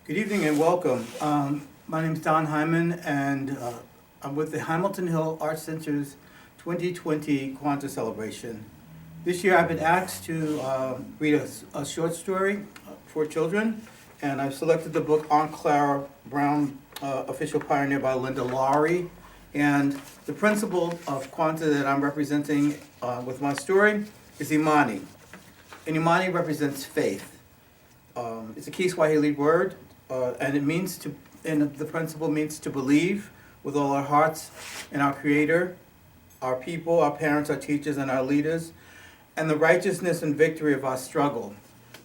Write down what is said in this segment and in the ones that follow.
Good evening and welcome. My name is Don Hyman, and I'm with the Hamilton Hill Art Center's 2020 Kwanzaa celebration. This year I've been asked to read a short story for children, and I've selected the book Aunt Clara Brown, Official Pioneer by Linda Lowry. And the principle of Kwanzaa that I'm representing with my story is Imani. And Imani represents faith. It's a key Swahili word, and the principle means to believe with all our hearts in our Creator, our people, our parents, our teachers, and our leaders, and the righteousness and victory of our struggle.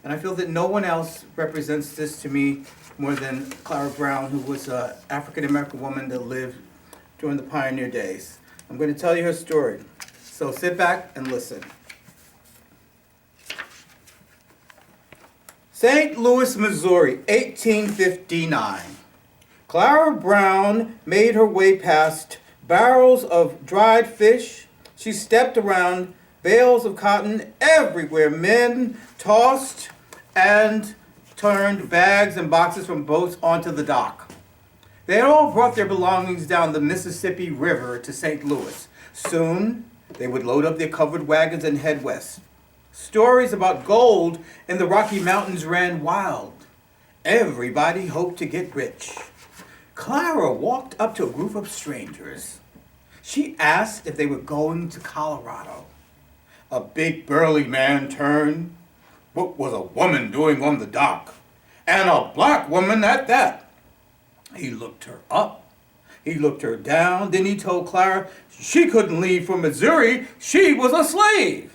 And I feel that no one else represents this to me more than Clara Brown, who was an African-American woman that lived during the pioneer days. I'm going to tell you her story, so sit back and listen. St. Louis, Missouri, 1859. Clara Brown made her way past barrels of dried fish. She stepped around bales of cotton everywhere. Men tossed and turned bags and boxes from boats onto the dock. They had all brought their belongings down the Mississippi River to St. Louis. Soon, they would load up their covered wagons and head west. Stories about gold in the Rocky Mountains ran wild. Everybody hoped to get rich. Clara walked up to a group of strangers. She asked if they were going to Colorado. A big burly man turned. What was a woman doing on the dock? And a black woman at that. He looked her up. He looked her down. Then he told Clara she couldn't leave for Missouri. She was a slave.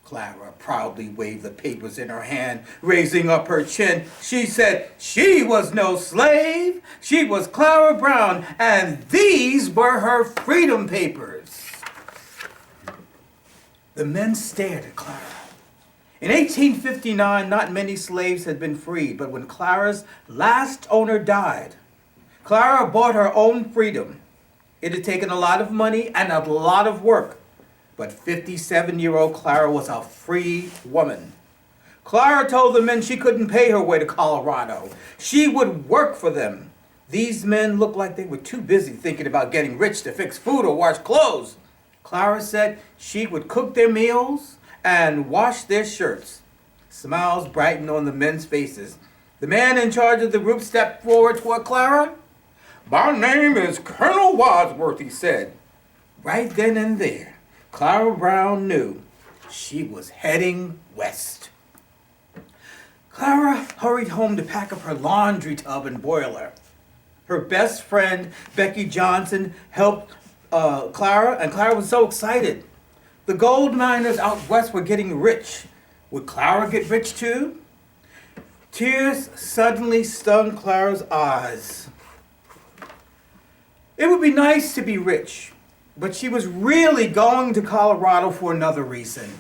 Clara proudly waved the papers in her hand, raising up her chin. She said she was no slave. She was Clara Brown, and these were her freedom papers. The men stared at Clara. In 1859, not many slaves had been freed, but when Clara's last owner died, Clara bought her own freedom. It had taken a lot of money and a lot of work. But 57-year-old Clara was a free woman. Clara told the men she couldn't pay her way to Colorado. She would work for them. These men looked like they were too busy thinking about getting rich to fix food or wash clothes. Clara said she would cook their meals and wash their shirts. Smiles brightened on the men's faces. The man in charge of the group stepped forward toward Clara. "My name is Colonel Wadsworth," he said. Right then and there, Clara Brown knew she was heading west. Clara hurried home to pack up her laundry tub and boiler. Her best friend, Becky Johnson, helped Clara, and Clara was so excited. The gold miners out west were getting rich. Would Clara get rich too? Tears suddenly stung Clara's eyes. It would be nice to be rich. But she was really going to Colorado for another reason.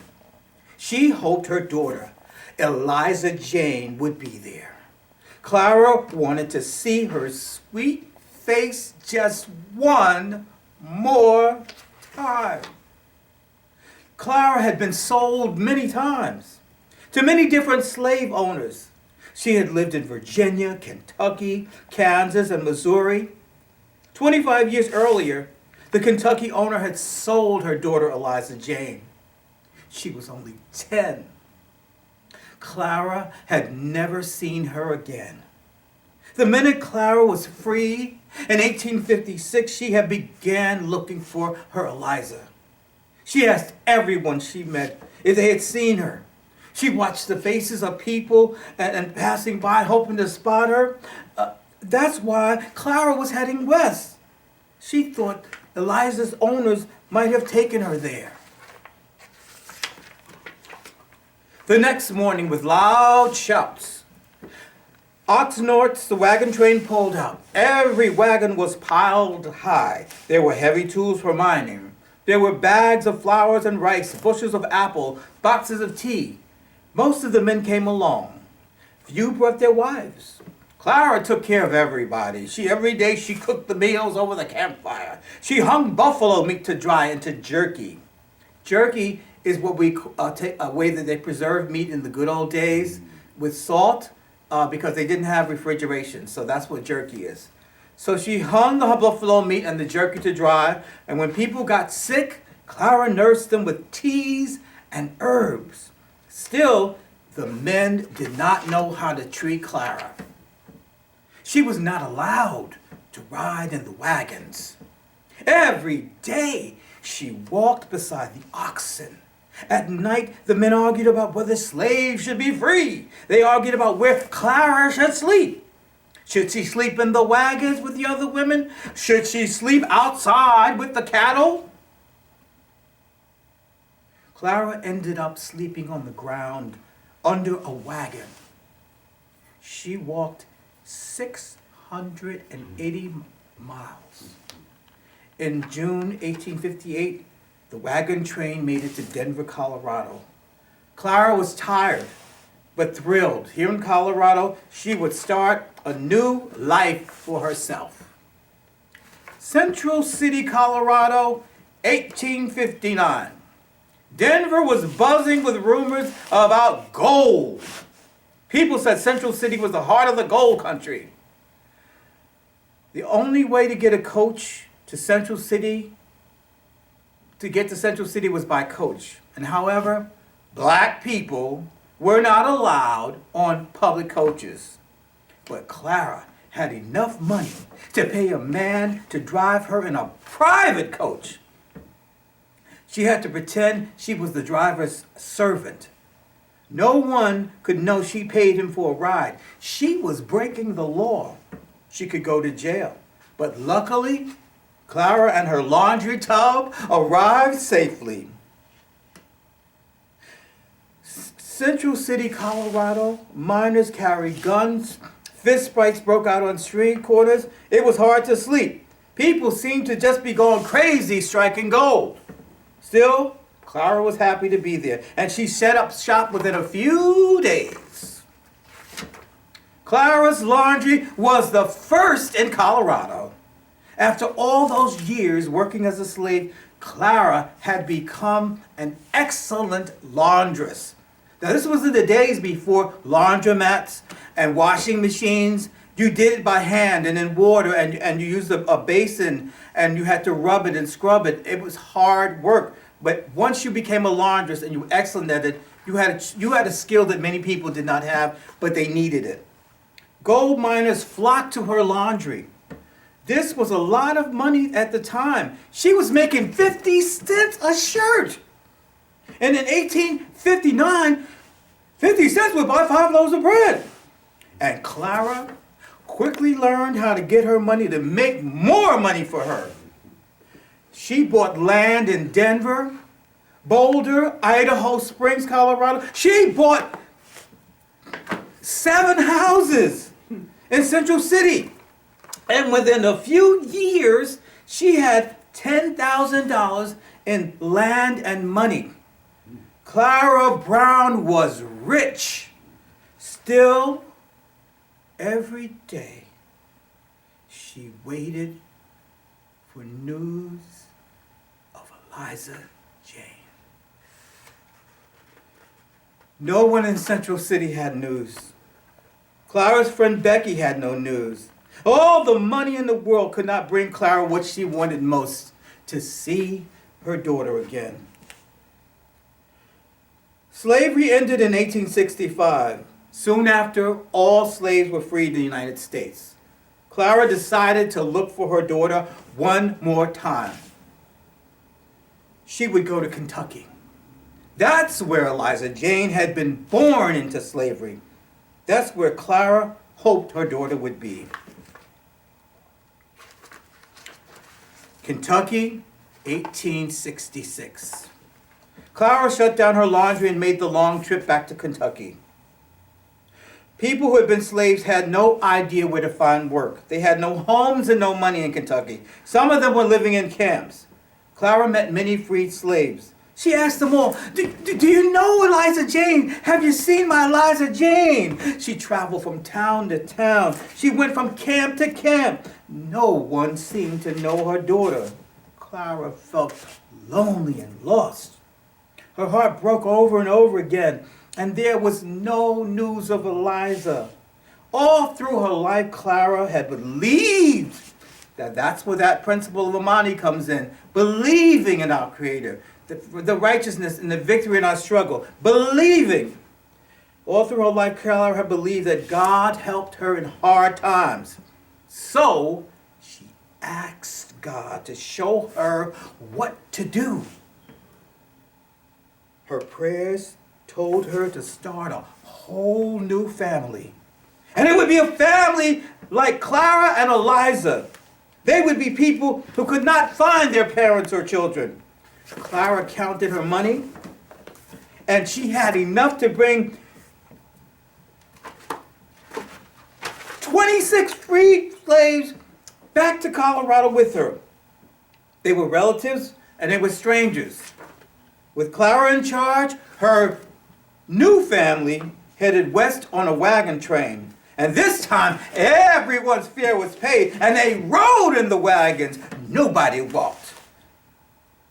She hoped her daughter, Eliza Jane, would be there. Clara wanted to see her sweet face just one more time. Clara had been sold many times to many different slave owners. She had lived in Virginia, Kentucky, Kansas, and Missouri. 25 years earlier, the Kentucky owner had sold her daughter Eliza Jane. She was only 10. Clara had never seen her again. The minute Clara was free, in 1856, she had began looking for her Eliza. She asked everyone she met if they had seen her. She watched the faces of people and passing by, hoping to spot her. That's why Clara was heading west. She thought Eliza's owners might have taken her there. The next morning, with loud shouts, Oxnorts, the wagon train pulled out. Every wagon was piled high. There were heavy tools for mining. There were bags of flowers and rice, bushels of apple, boxes of tea. Most of the men came along. Few brought their wives. Clara took care of everybody. Every day she cooked the meals over the campfire. She hung buffalo meat to dry into jerky. Jerky is what we take a way that they preserved meat in the good old days with salt, because they didn't have refrigeration. So that's what jerky is. So she hung the buffalo meat and the jerky to dry. And when people got sick, Clara nursed them with teas and herbs. Still, the men did not know how to treat Clara. She was not allowed to ride in the wagons. Every day, she walked beside the oxen. At night, the men argued about whether slaves should be free. They argued about where Clara should sleep. Should she sleep in the wagons with the other women? Should she sleep outside with the cattle? Clara ended up sleeping on the ground under a wagon. She walked 680 miles. In June 1858, the wagon train made it to Denver, Colorado. Clara was tired, but thrilled. Here in Colorado, she would start a new life for herself. Central City, Colorado, 1859. Denver was buzzing with rumors about gold. People said Central City was the heart of the gold country. The only way to get a coach to Central City, was by coach. And however, black people were not allowed on public coaches. But Clara had enough money to pay a man to drive her in a private coach. She had to pretend she was the driver's servant. No one could know she paid him for a ride. She was breaking the law. She could go to jail. But luckily, Clara and her laundry tub arrived safely. Central City, Colorado, miners carried guns. Fist fights broke out on street corners. It was hard to sleep. People seemed to just be going crazy striking gold. Still, Clara was happy to be there, and she set up shop within a few days. Clara's laundry was the first in Colorado. After all those years working as a slave, Clara had become an excellent laundress. Now, this was in the days before laundromats and washing machines. You did it by hand and in water, and you used a basin, and you had to rub it and scrub it. It was hard work. But once you became a laundress and you were excellent at it, you had a skill that many people did not have, but they needed it. Gold miners flocked to her laundry. This was a lot of money at the time. She was making 50 cents a shirt. And in 1859, 50 cents would buy 5 loaves of bread. And Clara quickly learned how to get her money to make more money for her. She bought land in Denver, Boulder, Idaho Springs, Colorado. She bought 7 houses in Central City. And within a few years, she had $10,000 in land and money. Clara Brown was rich. Still, every day, she waited for news of Eliza Jane. No one in Central City had news. Clara's friend Becky had no news. All the money in the world could not bring Clara what she wanted most, to see her daughter again. Slavery ended in 1865. Soon after, all slaves were freed in the United States. Clara decided to look for her daughter one more time. She would go to Kentucky. That's where Eliza Jane had been born into slavery. That's where Clara hoped her daughter would be. Kentucky, 1866. Clara shut down her laundry and made the long trip back to Kentucky. People who had been slaves had no idea where to find work. They had no homes and no money in Kentucky. Some of them were living in camps. Clara met many freed slaves. She asked them all, do you know Eliza Jane? Have you seen my Eliza Jane? She traveled from town to town. She went from camp to camp. No one seemed to know her daughter. Clara felt lonely and lost. Her heart broke over and over again, and there was no news of Eliza. All through her life, Clara had believed that's where that principle of Imani comes in. Believing in our Creator, the righteousness and the victory in our struggle. Believing. All through her life, Clara had believed that God helped her in hard times. So, she asked God to show her what to do. Her prayers told her to start a whole new family. And it would be a family like Clara and Eliza. They would be people who could not find their parents or children. Clara counted her money, and she had enough to bring 26 freed slaves back to Colorado with her. They were relatives and they were strangers. With Clara in charge, her new family headed west on a wagon train. And this time, everyone's fare was paid, and they rode in the wagons. Nobody walked.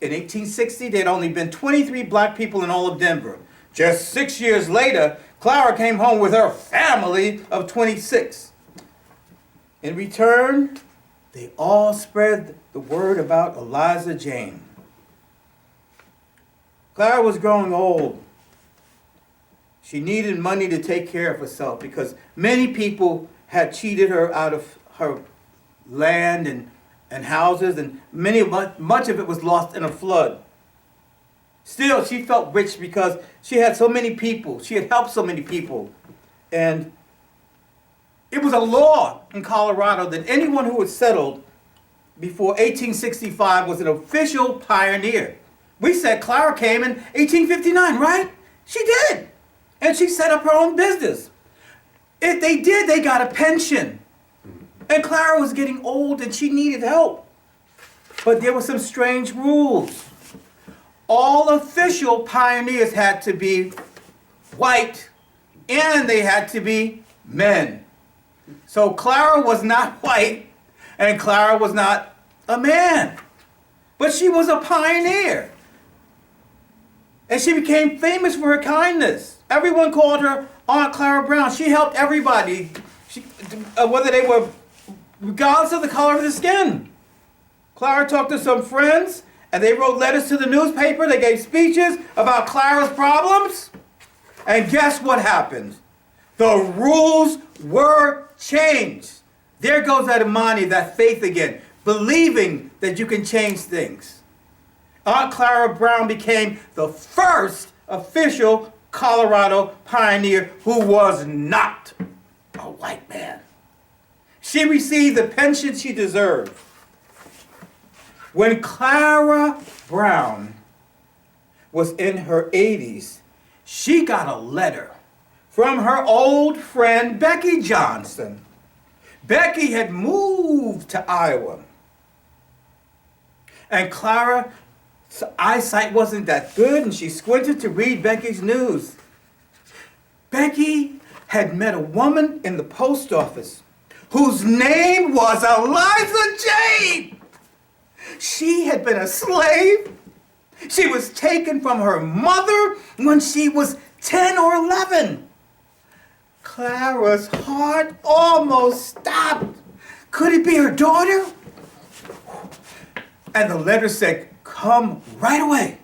In 1860, there had only been 23 black people in all of Denver. Just 6 years later, Clara came home with her family of 26. In return, they all spread the word about Eliza Jane. Clara was growing old. She needed money to take care of herself because many people had cheated her out of her land and houses, and much of it was lost in a flood. Still, she felt rich because she had so many people. She had helped so many people. And it was a law in Colorado that anyone who was settled before 1865 was an official pioneer. We said Clara came in 1859, right? She did. And she set up her own business. If they did, they got a pension. And Clara was getting old and she needed help. But there were some strange rules. All official pioneers had to be white and they had to be men. So Clara was not white and Clara was not a man. But she was a pioneer. And she became famous for her kindness. Everyone called her Aunt Clara Brown. She helped everybody, whether they were, regardless of the color of their skin. Clara talked to some friends, and they wrote letters to the newspaper. They gave speeches about Clara's problems. And guess what happened? The rules were changed. There goes that Imani, that faith again, believing that you can change things. Aunt Clara Brown became the first official Colorado pioneer who was not a white man. She received the pension she deserved. When Clara Brown was in her 80s, she got a letter from her old friend Becky Johnson. Becky had moved to Iowa. And Clara's eyesight wasn't that good, and she squinted to read Becky's news. Becky had met a woman in the post office whose name was Eliza Jane. She had been a slave. She was taken from her mother when she was 10 or 11. Clara's heart almost stopped. Could it be her daughter? And the letter said, "Come right away."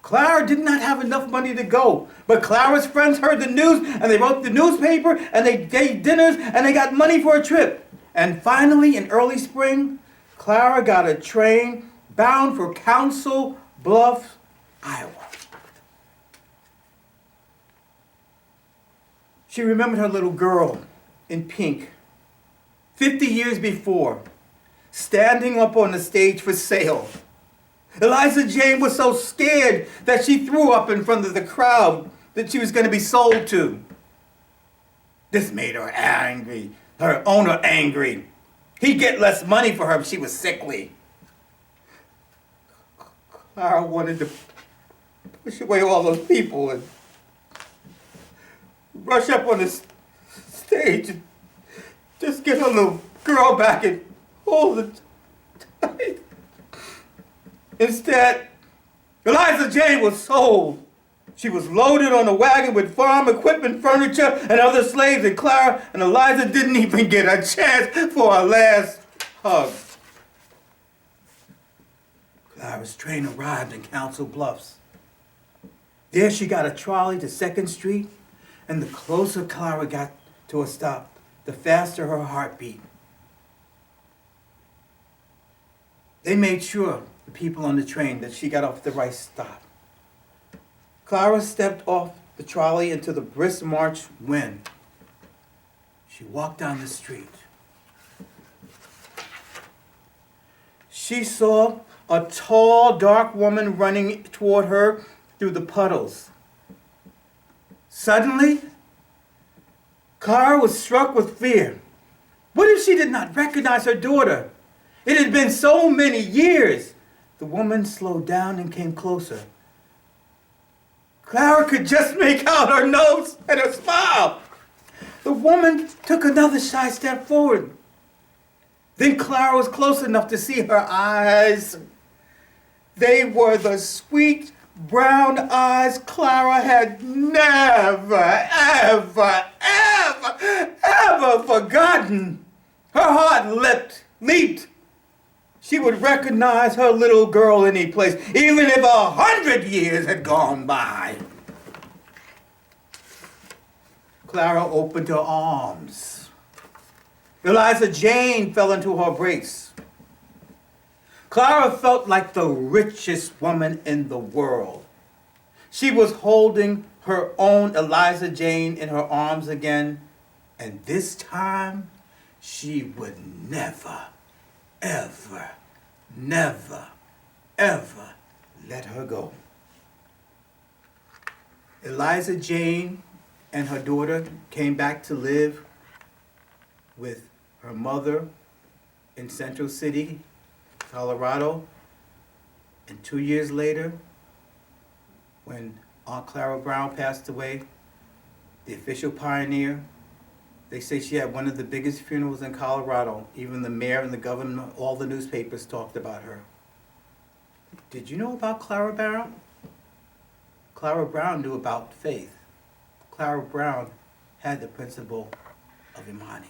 Clara did not have enough money to go, but Clara's friends heard the news, and they wrote the newspaper, and they gave dinners, and they got money for a trip. And finally, in early spring, Clara got a train bound for Council Bluffs, Iowa. She remembered her little girl in pink, 50 years before, standing up on the stage for sale. Eliza Jane was so scared that she threw up in front of the crowd that she was going to be sold to. This made her angry, her owner angry. He'd get less money for her if she was sickly. Clara wanted to push away all those people and rush up on the stage and just get her little girl back and hold it tight. Instead, Eliza Jane was sold. She was loaded on a wagon with farm equipment, furniture, and other slaves, and Clara and Eliza didn't even get a chance for a last hug. Clara's train arrived in Council Bluffs. There she got a trolley to 2nd Street, and the closer Clara got to a stop, the faster her heart beat. They made sure, the people on the train, that she got off the right stop. Clara stepped off the trolley into the brisk March wind. She walked down the street. She saw a tall, dark woman running toward her through the puddles. Suddenly, Clara was struck with fear. What if she did not recognize her daughter? It had been so many years. The woman slowed down and came closer. Clara could just make out her nose and her smile. The woman took another shy step forward. Then Clara was close enough to see her eyes. They were the sweet brown eyes Clara had never, ever forgotten. Her heart leaped. She would recognize her little girl any place, even if 100 years had gone by. Clara opened her arms. Eliza Jane fell into her embrace. Clara felt like the richest woman in the world. She was holding her own Eliza Jane in her arms again, and this time she would never, ever let her go. Eliza Jane and her daughter came back to live with her mother in Central City, Colorado. And 2 years later, when Aunt Clara Brown passed away, the official pioneer, they say she had one of the biggest funerals in Colorado. Even the mayor and the governor, all the newspapers talked about her. Did you know about Clara Brown? Clara Brown knew about faith. Clara Brown had the principle of Imani.